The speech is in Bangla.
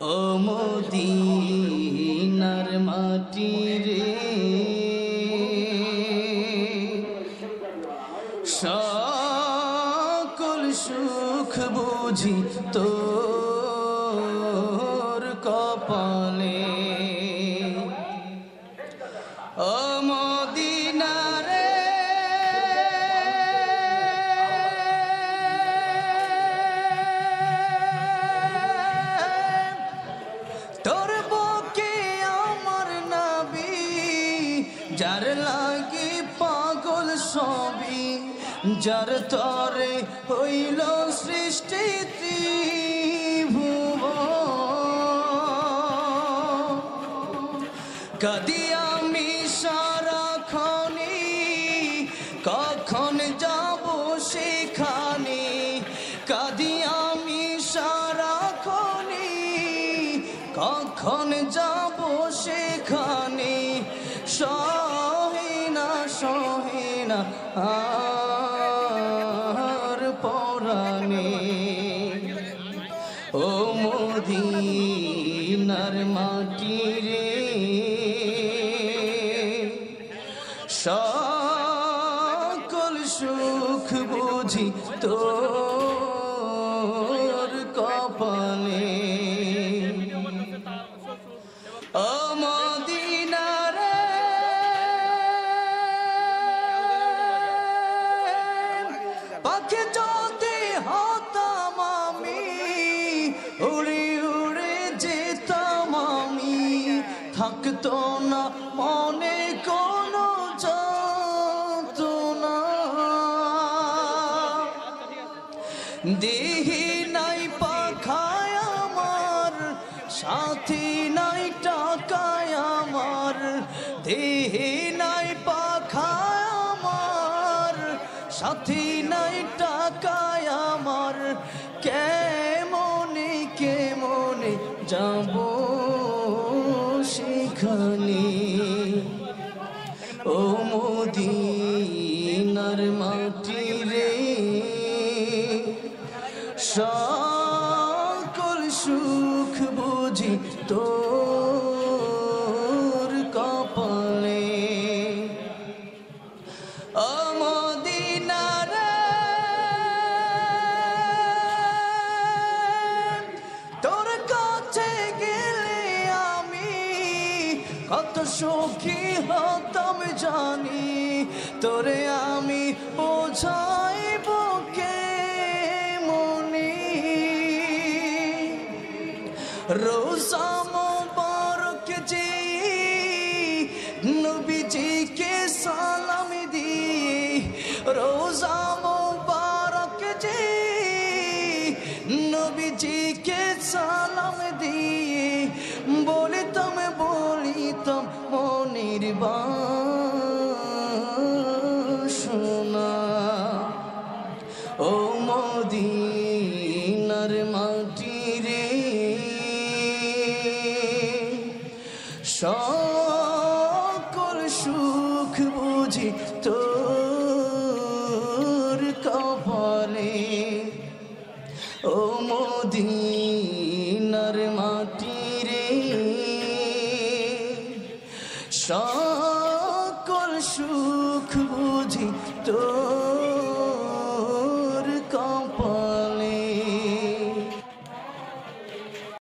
ও মদিনার মাটি রে, সকল সুখ বুঝি তোর কপালে। ও মদিনা রে, তোর বুকে আমার নবী, যার লাগি পাগল সবই, যার তরে হইল সৃষ্টি ত্রিভুবন। কাঁদি আমি সারাক্ষণে, কখন যাব সেখানে। কাঁদি আমি সারাক্ষণে, কখন যাব সেখানে। সহে না আর পরাণে। ও মদিনার মাটি রে, সকল সুখ বুঝি তোর কপালে। ও মদিনা রে, পাখি যদি হতাম আমি, উড়ে উড়ে যেতাম আমি। থাকতো না মনে কোনো যন্ত্রণা। দেহি নাই পাখায় আমার, সাথী নাই টাকায় আমার। দেহি নাই পাখায় আমার, সাথী নাই টাকায় আমার। কেমনে কেমনে যাব সেখানে। ও মদিনার মাটি রে, সকল সুখ বুঝি তোর কপালে। ও মদিনা রে, তোর কাছে গেলে আমি কত সুখী হতাম জানি। তোরে আমি বোঝাইব কেমনে। রোজা মোবারক যে নবীজিকে সালাম দিয়ে, রোজা মোবারক যে নবীজিকে সালাম দিয়ে। বলিতাম মনের বাসনা। ও মদিনার মাটি রে, সকল সুখ বুঝি তোর কপালে। ও মদিনার মাটি রে, সকল সুখ বুঝি তোর